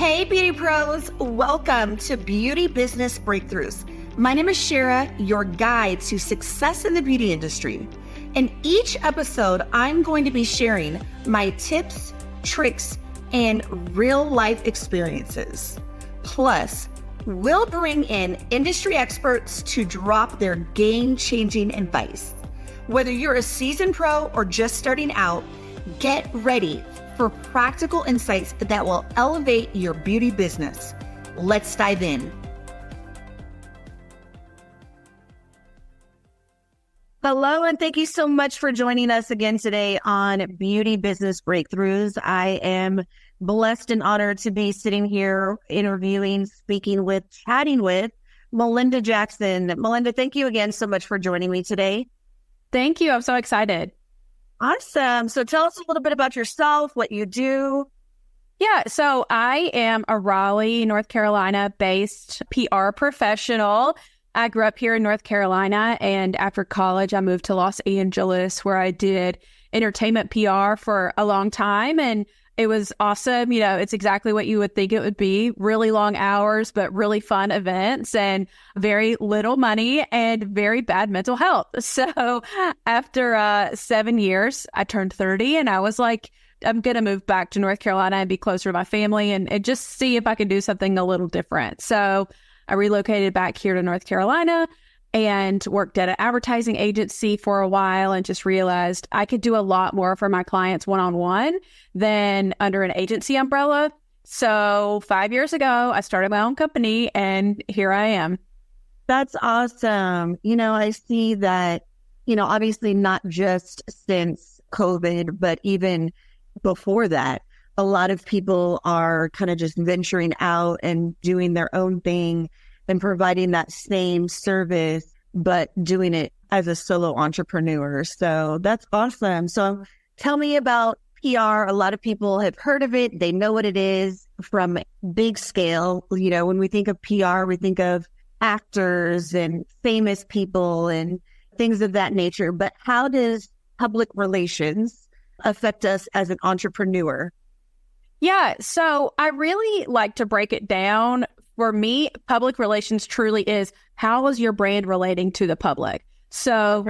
Hey, beauty pros, welcome to Beauty Business Breakthroughs. My name is Shara, your guide to success in the beauty industry. In each episode, I'm going to be sharing my tips, tricks, and real life experiences. Plus, we'll bring in industry experts to drop their game-changing advice. Whether you're a seasoned pro or just starting out, get ready for practical insights that will elevate your beauty business. Let's dive in. Hello, and thank you so much for joining us again today on Beauty Business Breakthroughs. I am blessed and honored to be sitting here interviewing, speaking with, chatting with Melinda Jackson. Melinda, thank you again so much for joining me today. Thank you. I'm so excited. Awesome. So tell us a little bit about yourself, what you do. Yeah, so I am a Raleigh, North Carolina based PR professional. I grew up here in North Carolina, and after college, I moved to Los Angeles, where I did entertainment PR for a long time. And it was awesome. You know, it's exactly what you would think it would be. Really long hours, but really fun events and very little money and very bad mental health. So after 7 years, I turned 30 and I was like, I'm going to move back to North Carolina and be closer to my family and just see if I can do something a little different. So I relocated back here to North Carolina and worked at an advertising agency for a while and just realized I could do a lot more for my clients one-on-one than under an agency umbrella. So 5 years ago, I started my own company and here I am. That's awesome. You know, I see that, obviously not just since COVID, but even before that, a lot of people are kind of just venturing out and doing their own thing and providing that same service, but doing it as a solo entrepreneur. So that's awesome. So tell me about PR. A lot of people have heard of it. They know what it is from big scale. When we think of PR, we think of actors and famous people and things of that nature. But how does public relations affect us as an entrepreneur? Yeah, so I really like to break it down. For me, public relations truly is how is your brand relating to the public? So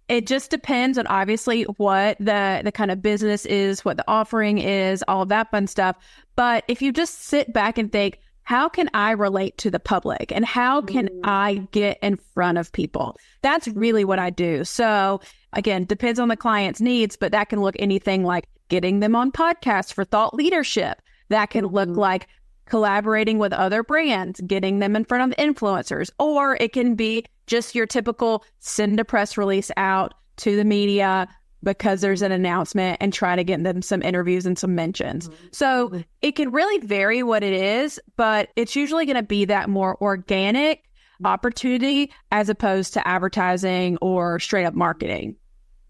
It just depends on obviously what the kind of business is, what the offering is, all of that fun stuff. But if you just sit back and think, how can I relate to the public and how can I get in front of people? That's really what I do. So again, depends on the client's needs, but that can look anything like getting them on podcasts for thought leadership. That can look like collaborating with other brands, getting them in front of influencers, or it can be just your typical send a press release out to the media because there's an announcement and try to get them some interviews and some mentions. So it can really vary what it is, but it's usually going to be that more organic opportunity as opposed to advertising or straight up marketing.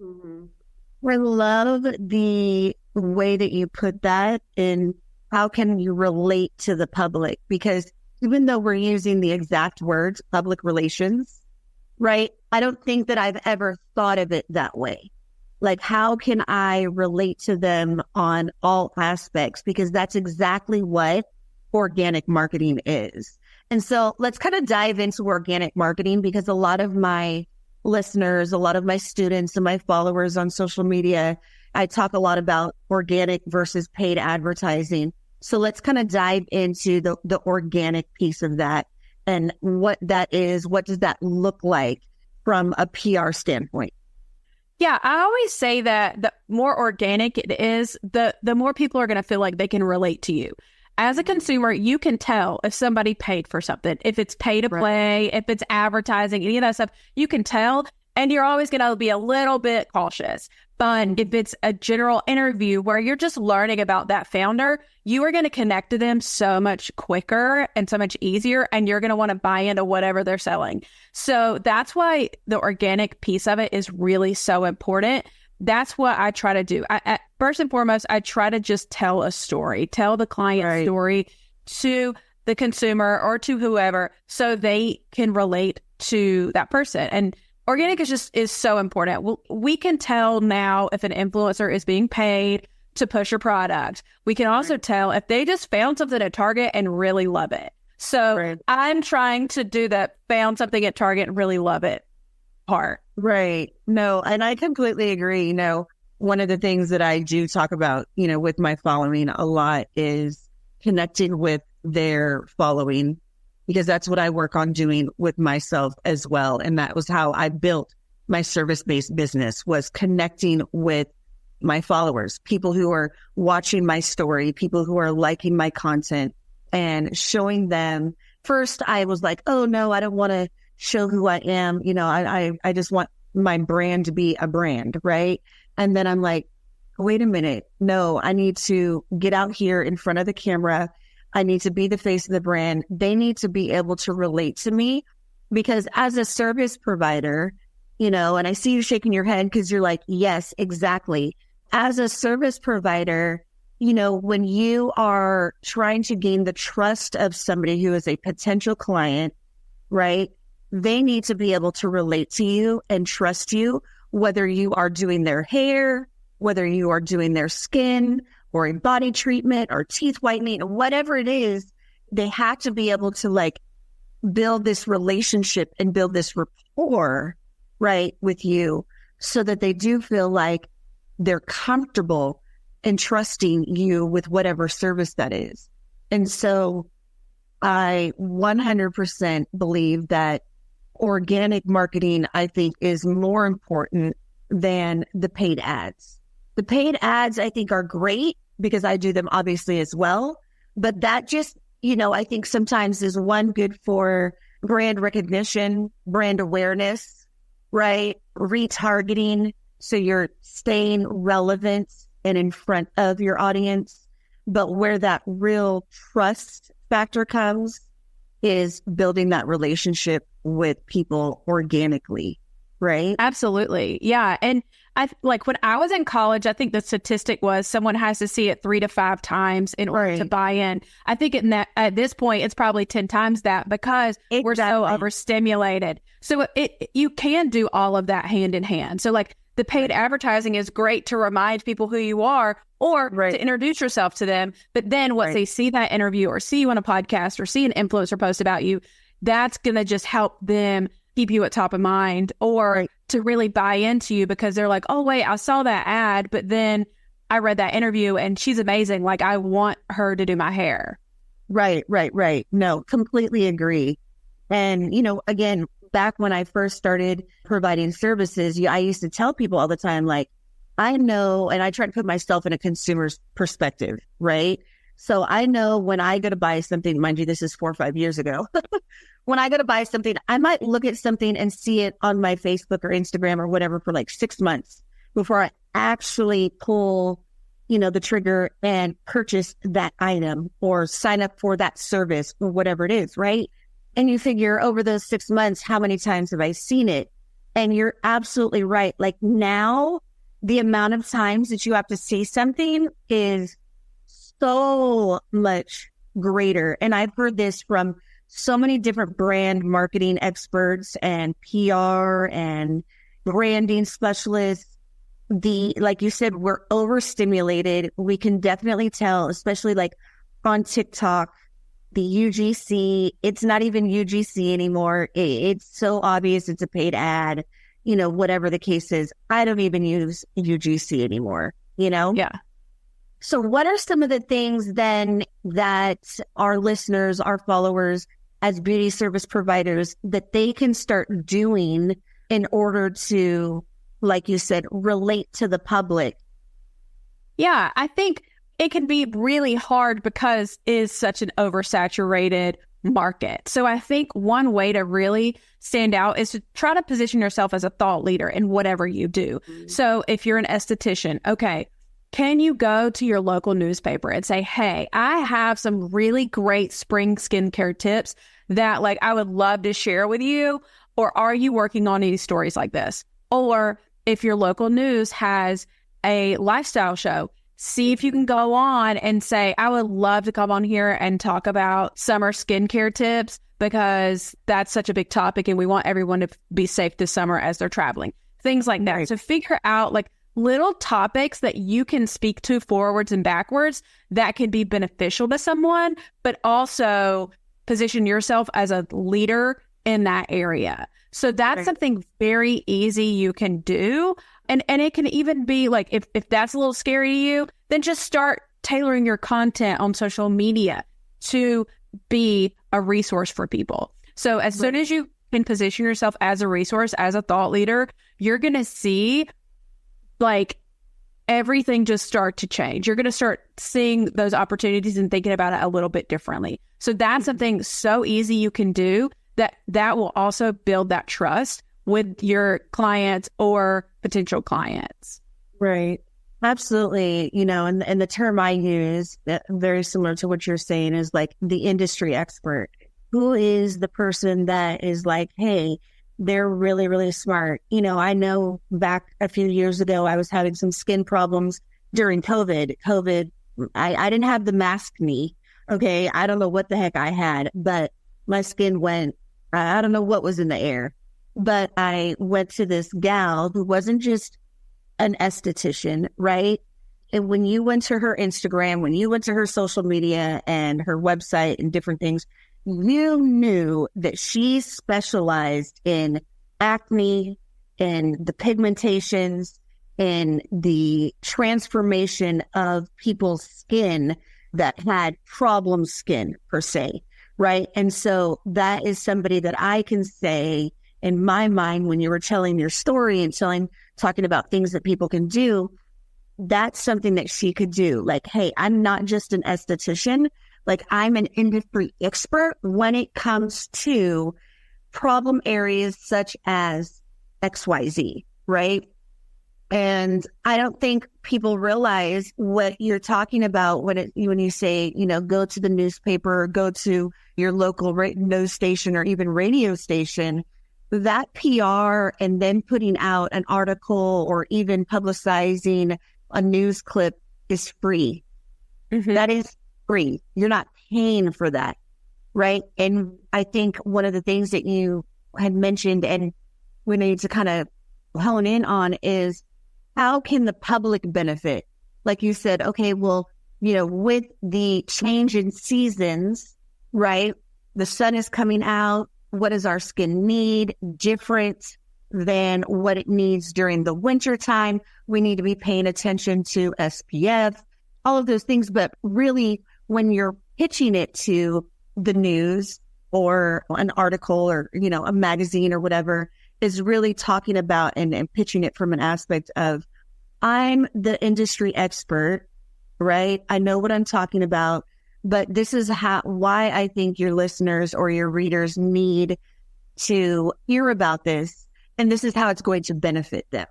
I love the way that you put that in. How can you relate to the public? Because even though we're using the exact words, public relations, right? I don't think that I've ever thought of it that way. Like, how can I relate to them on all aspects? Because that's exactly what organic marketing is. And so let's kind of dive into organic marketing, because a lot of my listeners, a lot of my students and my followers on social media, I talk a lot about organic versus paid advertising. So let's kind of dive into the organic piece of that and what that is. What does that look like from a PR standpoint? Yeah, I always say that the more organic it is, the more people are going to feel like they can relate to you. As a consumer, you can tell if somebody paid for something, if it's pay to play, if it's advertising, any of that stuff, you can tell. And you're always going to be a little bit cautious. But if it's a general interview where you're just learning about that founder, you are going to connect to them so much quicker and so much easier. And you're going to want to buy into whatever they're selling. So that's why the organic piece of it is really so important. That's what I try to do. First and foremost, I try to just tell a story, tell the client story to the consumer or to whoever so they can relate to that person. And organic is so important. We can tell now if an influencer is being paid to push your product. We can also tell if they just found something at Target and really love it. So I'm trying to do that, found something at Target and really love it part. Right. No, and I completely agree. One of the things that I do talk about, with my following a lot is connecting with their following, because that's what I work on doing with myself as well. And that was how I built my service-based business, was connecting with my followers, people who are watching my story, people who are liking my content, and showing them. First, I was like, oh no, I don't want to show who I am. I just want my brand to be a brand. Right. And then I'm like, wait a minute. No, I need to get out here in front of the camera. I need to be the face of the brand. They need to be able to relate to me, because as a service provider, and I see you shaking your head because you're like, yes, exactly. As a service provider, when you are trying to gain the trust of somebody who is a potential client, right? They need to be able to relate to you and trust you, whether you are doing their hair, whether you are doing their skin or a body treatment or teeth whitening, whatever it is. They have to be able to build this relationship and build this rapport, right, with you, so that they do feel like they're comfortable and trusting you with whatever service that is. And so I 100% believe that organic marketing, I think, is more important than the paid ads. The paid ads, I think, are great because I do them obviously as well. But that just, I think sometimes is one, good for brand recognition, brand awareness, right? Retargeting. So you're staying relevant and in front of your audience. But where that real trust factor comes is building that relationship with people organically, right? Absolutely. Yeah. And when I was in college, I think the statistic was someone has to see it 3 to 5 times in order to buy in. I think at this point, it's probably 10 times that, because we're so overstimulated. So you can do all of that hand in hand. So the paid advertising is great to remind people who you are, or to introduce yourself to them. But then once they see that interview or see you on a podcast or see an influencer post about you, that's going to just help them keep you at top of mind, or to really buy into you, because they're like, oh, wait, I saw that ad, but then I read that interview and she's amazing. I want her to do my hair. Right. No, completely agree. And, again, back when I first started providing services, I used to tell people all the time, I know, and I try to put myself in a consumer's perspective, right? So I know when I go to buy something, mind you, this is 4 or 5 years ago. When I go to buy something, I might look at something and see it on my Facebook or Instagram or whatever for 6 months before I actually pull, the trigger and purchase that item or sign up for that service or whatever it is, right? And you figure over those 6 months, how many times have I seen it? And you're absolutely right. Now, the amount of times that you have to see something is so much greater. And I've heard this from so many different brand marketing experts and PR and branding specialists. Like you said, we're overstimulated. We can definitely tell, especially on TikTok, the UGC, it's not even UGC anymore. It's so obvious it's a paid ad, whatever the case is. I don't even use UGC anymore, Yeah. So what are some of the things then that our listeners, our followers as beauty service providers, that they can start doing in order to, like you said, relate to the public? Yeah, I think it can be really hard because it is such an oversaturated market. So I think one way to really stand out is to try to position yourself as a thought leader in whatever you do. Mm-hmm. So if you're an esthetician, okay, can you go to your local newspaper and say, hey, I have some really great spring skincare tips that I would love to share with you? Or are you working on any stories like this? Or if your local news has a lifestyle show, see if you can go on and say, I would love to come on here and talk about summer skincare tips, because that's such a big topic and we want everyone to be safe this summer as they're traveling. Things like that. Right. So figure out little topics that you can speak to forwards and backwards that can be beneficial to someone, but also position yourself as a leader in that area. So that's something very easy you can do. And it can even be like, if that's a little scary to you, then just start tailoring your content on social media to be a resource for people. So as soon as you can position yourself as a resource, as a thought leader, you're going to see like everything just start to change. You're going to start seeing those opportunities and thinking about it a little bit differently. So that's something so easy you can do that will also build that trust with your clients or potential clients. Right. Absolutely. You know, and the term I use, very similar to what you're saying, is like the industry expert. Who is the person that is like, hey, they're really, really smart. You know, I know back a few years ago, I was having some skin problems during COVID. I didn't have the mask knee. Okay. I don't know what the heck I had, but my skin went, I don't know what was in the air, but I went to this gal who wasn't just an esthetician, right? And when you went to her Instagram, when you went to her social media and her website and different things, you knew that she specialized in acne and the pigmentations and the transformation of people's skin that had problem skin per se, right? And so that is somebody that I can say in my mind, when you were telling your story and talking about things that people can do, that's something that she could do. Like, hey, I'm not just an esthetician. Like, I'm an industry expert when it comes to problem areas such as XYZ, right? And I don't think people realize what you're talking about when you say, you know, go to the newspaper or go to your local news station or even radio station. That PR and then putting out an article or even publicizing a news clip is free. Mm-hmm. That is free. You're not paying for that, right? And I think one of the things that you had mentioned and we need to kind of hone in on is how can the public benefit? Like you said, okay, well, you know, with the change in seasons, right? The sun is coming out. What does our skin need? Different than what it needs during the winter time. We need to be paying attention to SPF, all of those things. But really, when you're pitching it to the news or an article or, you know, a magazine or whatever, is really talking about and pitching it from an aspect of, I'm the industry expert, right? I know what I'm talking about. But this is why I think your listeners or your readers need to hear about this. And this is how it's going to benefit them,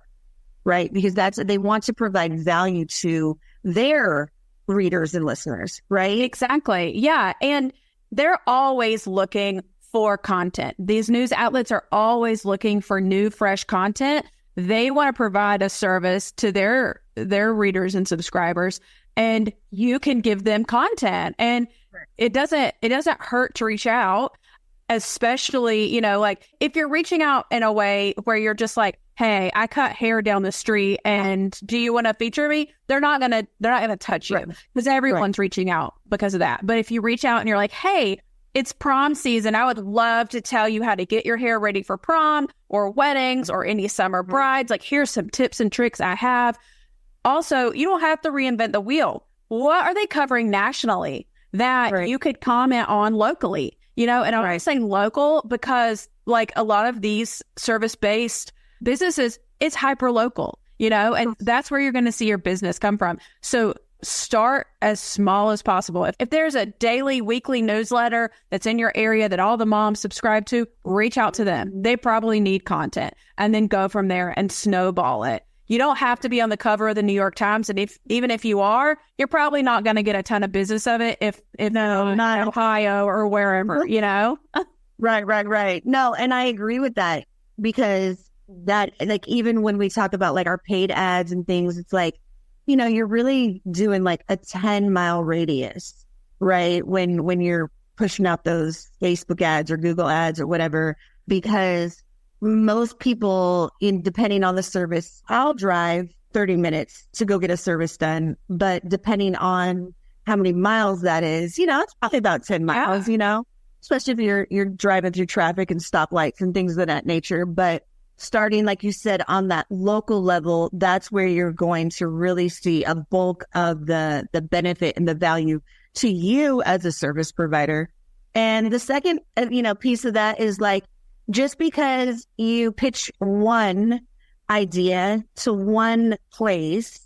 right? Because they want to provide value to their readers and listeners, right? Exactly. Yeah. And they're always looking for content. These news outlets are always looking for new, fresh content. They want to provide a service to their readers and subscribers. And you can give them content, and it doesn't hurt to reach out, especially, you know, like if you're reaching out in a way where you're just like, hey, I cut hair down the street and do you want to feature me? They're not going to touch you because everyone's reaching out because of that. But if you reach out and you're like, hey, it's prom season. I would love to tell you how to get your hair ready for prom or weddings or any summer brides. Like, here's some tips and tricks I have. Also, you don't have to reinvent the wheel. What are they covering nationally that you could comment on locally? You know, and I'm saying local because like a lot of these service-based businesses, it's hyper local, you know, and that's where you're going to see your business come from. So start as small as possible. If there's a daily, weekly newsletter that's in your area that all the moms subscribe to, reach out to them. They probably need content, and then go from there and snowball it. You don't have to be on the cover of the New York Times. And even if you are, you're probably not going to get a ton of business of it if not Ohio or wherever, you know? Right. No, and I agree with that because that, like, even when we talk about like our paid ads and things, it's like, you know, you're really doing like a 10-mile radius, right? When you're pushing out those Facebook ads or Google ads or whatever, because most people, depending on the service I'll drive 30 minutes to go get a service done. But depending on how many miles that is, it's probably about 10 miles, especially if you're driving through traffic and stoplights and things of that nature. But starting, like you said, on that local level, that's where you're going to really see a bulk of the benefit and the value to you as a service provider. And the second, piece of that is like, just because you pitch one idea to one place,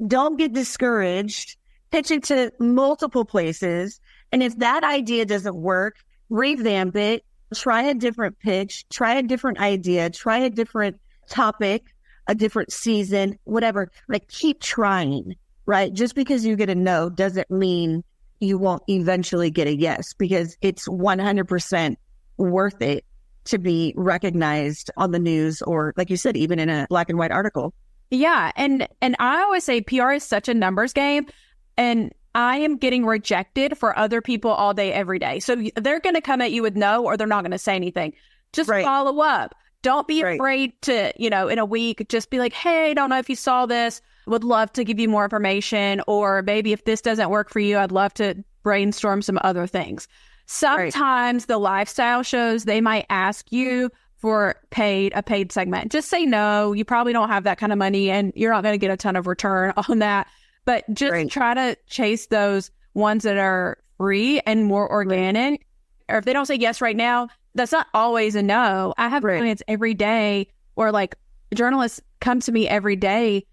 don't get discouraged. Pitch it to multiple places. And if that idea doesn't work, revamp it, try a different pitch, try a different idea, try a different topic, a different season, whatever. Like, keep trying, right? Just because you get a no doesn't mean you won't eventually get a yes, because it's 100% worth it to be recognized on the news, or like you said, even in a black and white article. Yeah. And I always say PR is such a numbers game, and I am getting rejected for other people all day, every day. So they're going to come at you with no, or they're not going to say anything. Just follow up. Don't be afraid to, in a week, just be like, hey, don't know if you saw this. Would love to give you more information. Or maybe if this doesn't work for you, I'd love to brainstorm some other things. Sometimes the lifestyle shows, they might ask you for a paid segment. Just say no. You probably don't have that kind of money, and you're not going to get a ton of return on that. But just try to chase those ones that are free and more organic. Or if they don't say yes right now, that's not always a no. I have clients every day, or like journalists come to me every day,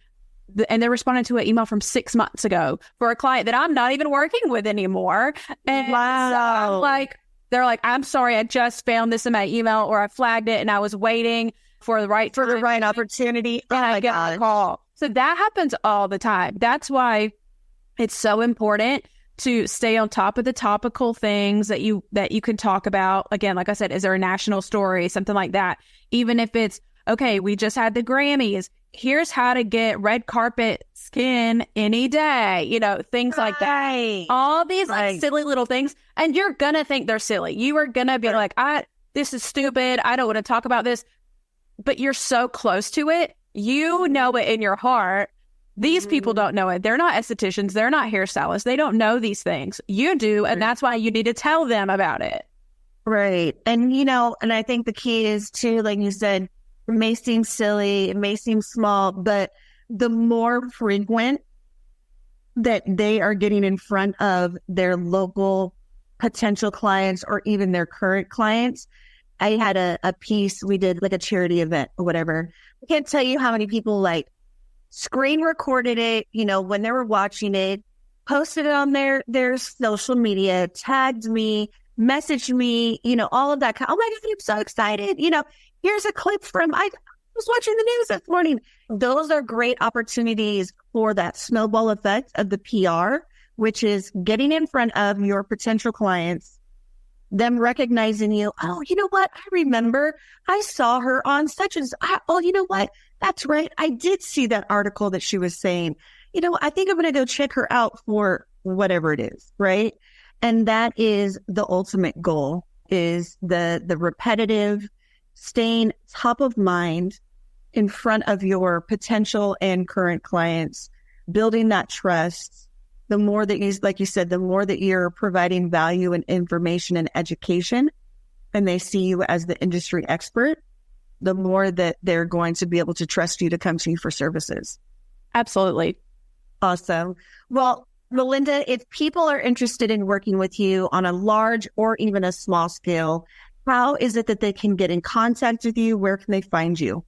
and they're responding to an email from 6 months ago for a client that I'm not even working with anymore. And so they're like, I'm sorry, I just found this in my email, or I flagged it and I was waiting for the right opportunity. And I get a call. So that happens all the time. That's why it's so important to stay on top of the topical things that you can talk about. Again, like I said, is there a national story, something like that? Even if it's, okay, we just had the Grammys. Here's how to get red carpet skin any day, things like that. All these silly little things. And you're going to think they're silly. You are going to be like, this is stupid. I don't want to talk about this. But you're so close to it. You know it in your heart. These people don't know it. They're not estheticians. They're not hairstylists. They don't know these things. You do. And that's why you need to tell them about it. Right. And, and I think the key is too, like you said, it may seem silly, it may seem small, but the more frequent that they are getting in front of their local potential clients, or even their current clients. I had a piece, we did like a charity event or whatever. I can't tell you how many people like screen recorded it, when they were watching it, posted it on their social media, tagged me, messaged me, all of that. Oh my God, I'm so excited. Here's a clip from, I was watching the news this morning. Those are great opportunities for that snowball effect of the PR, which is getting in front of your potential clients, them recognizing you. Oh, you know what? I remember I saw her on such and such. Oh, you know what? That's right. I did see that article that she was saying. I think I'm going to go check her out for whatever it is, right? And that is the ultimate goal, is the repetitive, staying top of mind in front of your potential and current clients, building that trust. The more that you, like you said, the more that you're providing value and information and education, and they see you as the industry expert, the more that they're going to be able to trust you to come to you for services. Absolutely. Awesome. Well, Melinda, if people are interested in working with you on a large or even a small scale, how is it that they can get in contact with you? Where can they find you?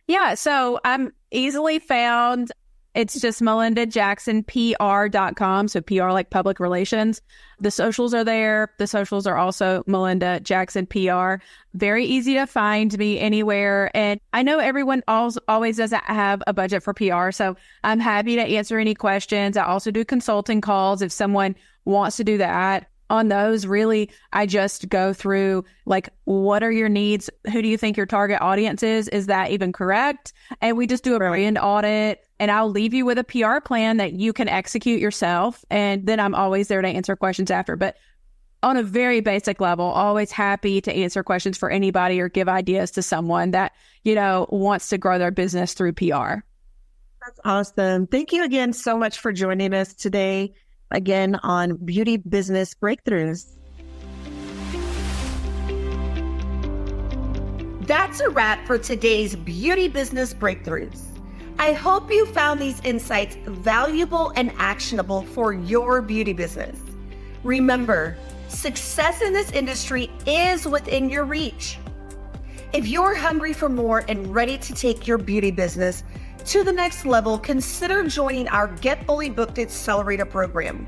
Yeah, so I'm easily found. It's just melindajacksonpr.com. So PR like public relations. The socials are there. The socials are also Melinda Jackson PR. Very easy to find me anywhere. And I know everyone always doesn't have a budget for PR. So I'm happy to answer any questions. I also do consulting calls if someone wants to do that. On those, really, I just go through, like, what are your needs? Who do you think your target audience is? Is that even correct? And we just do a brand audit, and I'll leave you with a PR plan that you can execute yourself. And then I'm always there to answer questions after. But on a very basic level, always happy to answer questions for anybody or give ideas to someone that, wants to grow their business through PR. That's awesome. Thank you again so much for joining us today, again, on Beauty Business Breakthroughs. That's a wrap for today's Beauty Business Breakthroughs. I hope you found these insights valuable and actionable for your beauty business. Remember, success in this industry is within your reach. If you're hungry for more and ready to take your beauty business to the next level, consider joining our Get Fully Booked Accelerator program.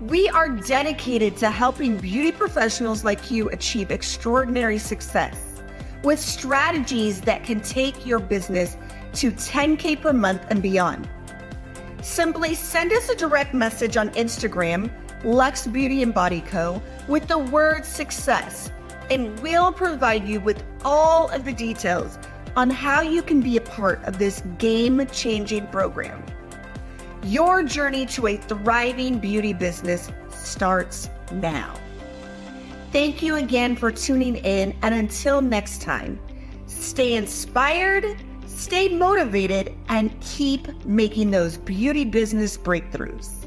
We are dedicated to helping beauty professionals like you achieve extraordinary success with strategies that can take your business to 10K per month and beyond. Simply send us a direct message on Instagram, Luxe Beauty and Body Co., with the word success, and we'll provide you with all of the details on how you can be a part of this game-changing program. Your journey to a thriving beauty business starts now. Thank you again for tuning in, and until next time, stay inspired, stay motivated, and keep making those beauty business breakthroughs.